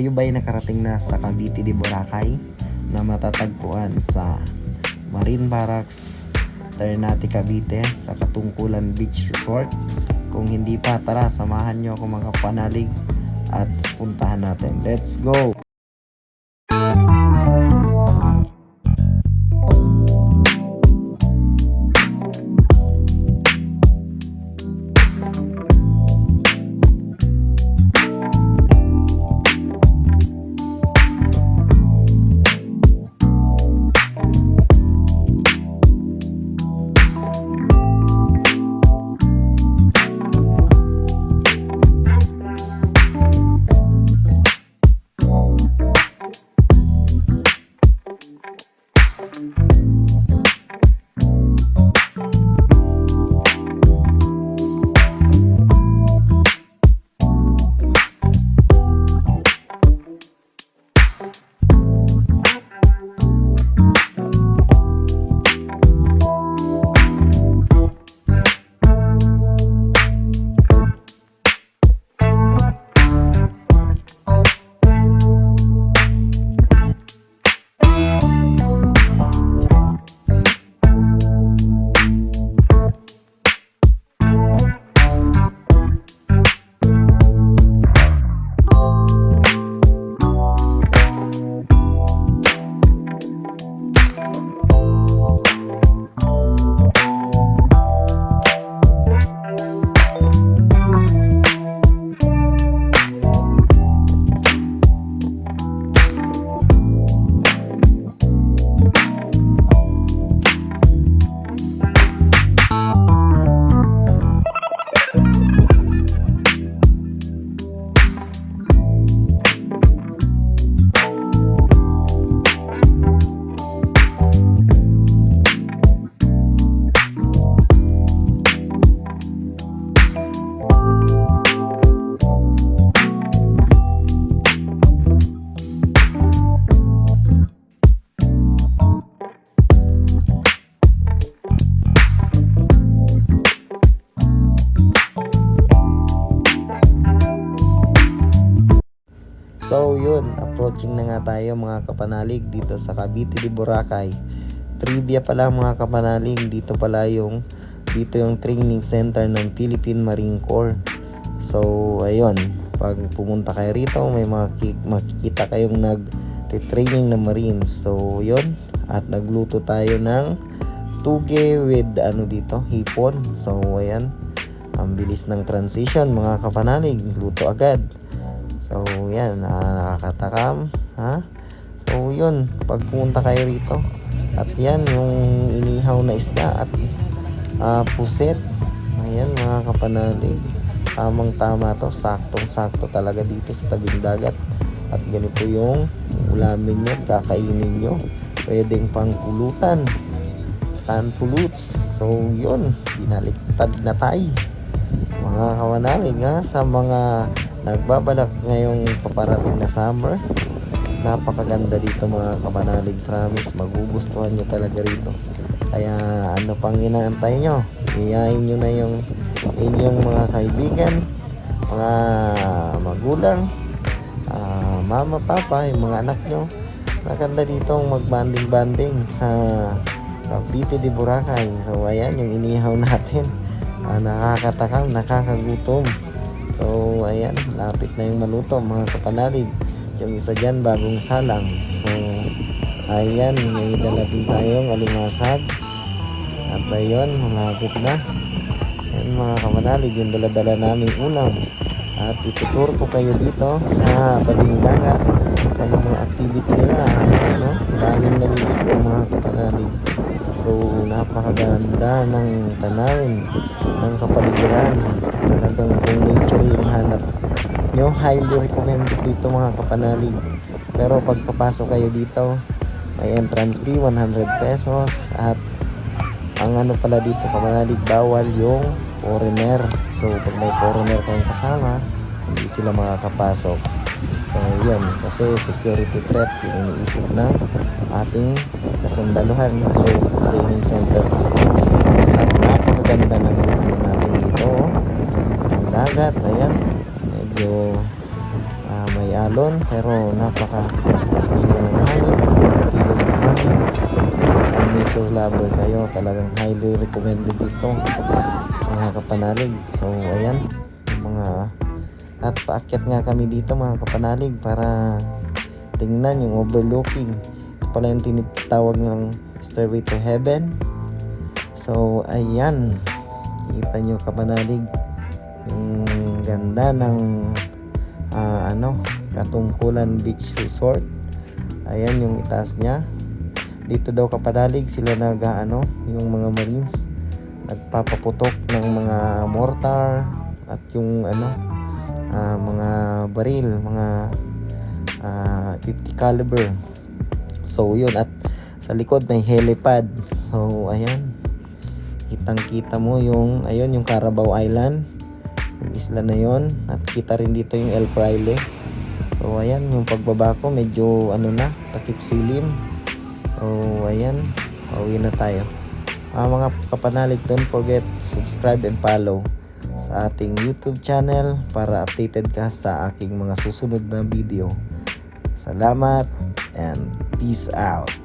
Kayo ba'y nakarating na sa Cavite de Boracay na matatagpuan sa Marine Barracks, Ternate, Cavite sa Katungkulan Beach Resort? Kung hindi pa, tara samahan nyo ako mga kapanalig at puntahan natin. Let's go! So yun, approaching na nga tayo mga kapanalig dito sa Cavite de Boracay. Trivia pala mga kapanalig, dito yung training center ng Philippine Marine Corps. So ayun, pag pumunta kayo rito, may makikita kayong nag-training na Marines. So yun, at nagluto tayo ng tuge with hipon. So ayan, ang bilis ng transition mga kapanalig, luto agad. So yan, nakakatakam ha. So yun, pag pumunta kayo rito, at yan yung inihaw na isda at puset. Ayan mga kapanalig, tamang tama to, saktong sakto talaga dito sa tabing dagat. At ganito yung ulamin nyo, kakainin nyo, pwedeng pang pulutan, tanpuluts. So yun, binaliktad na tayo mga kapanalig ha, sa mga nagbabalak ngayong paparating na summer. Napakaganda dito mga kapanalig, promise magugustuhan nyo talaga rito. Kaya ano pang inaantay nyo, iyain nyo na yung inyong mga kaibigan, mga magulang, mama, papa, yung mga anak nyo. Maganda dito magbanding-banding sa Cavite de Boracay. So ayan yung inihaw natin, nakakatakam, nakakagutom. So ayan, lapit na yung maluto mga kapanalig. Yung isa dyan bagong salang. So ayan, may dala din tayong alimasag. At ayun, malapit na. Ayan mga kapanalig, yung dala-dala naming ulam. At ituturo ko kayo dito sa tabing dagat ano mga activity nila. Ayan, no? Daming naliligo mga kapanalig. So napakaganda ng tanawin ng kapaligiran. Talagang kung nature yung hanap nyo, highly recommended dito mga kapanalig. Pero pagpapasok kayo dito, may entrance fee 100 pesos. At ang ano pala dito kapanalig, bawal yung foreigner. So pag may foreigner kayong kasama, hindi sila makakapasok. So yun, kasi security threat yung iniisip ng ating kasundaluhan, kasi training center dito. At napakaganda ng ano natin dito, ang dagat. Ayan, medyo may alon, pero napaka yung hangin, pati yung hangin. So kung nature lover kayo, talagang highly recommended dito mga kapanalig. So ayan, yung mga at paakyat nga kami dito mga kapanalig para tingnan yung overlooking. Ito pala yung tinatawag ng Stairway to Heaven. So ayan, kita nyo kapanalig yung ganda ng Katungkulan Beach Resort. Ayan yung itaas niya. Dito daw kapanalig sila yung mga Marines nagpapaputok ng mga mortar at yung mga baril, mga 50 caliber. So yun, at sa likod may helipad. So ayan, kitang-kita mo yung yung Carabao Island, yung isla na yon, at kita rin dito yung El Fraile. So ayan, yung pagbaba ko medyo takip silim. So ayan, pauwi na tayo. Mga kapanalig, don't forget subscribe and follow sa ating YouTube channel para updated ka sa aking mga susunod na video. Salamat and peace out.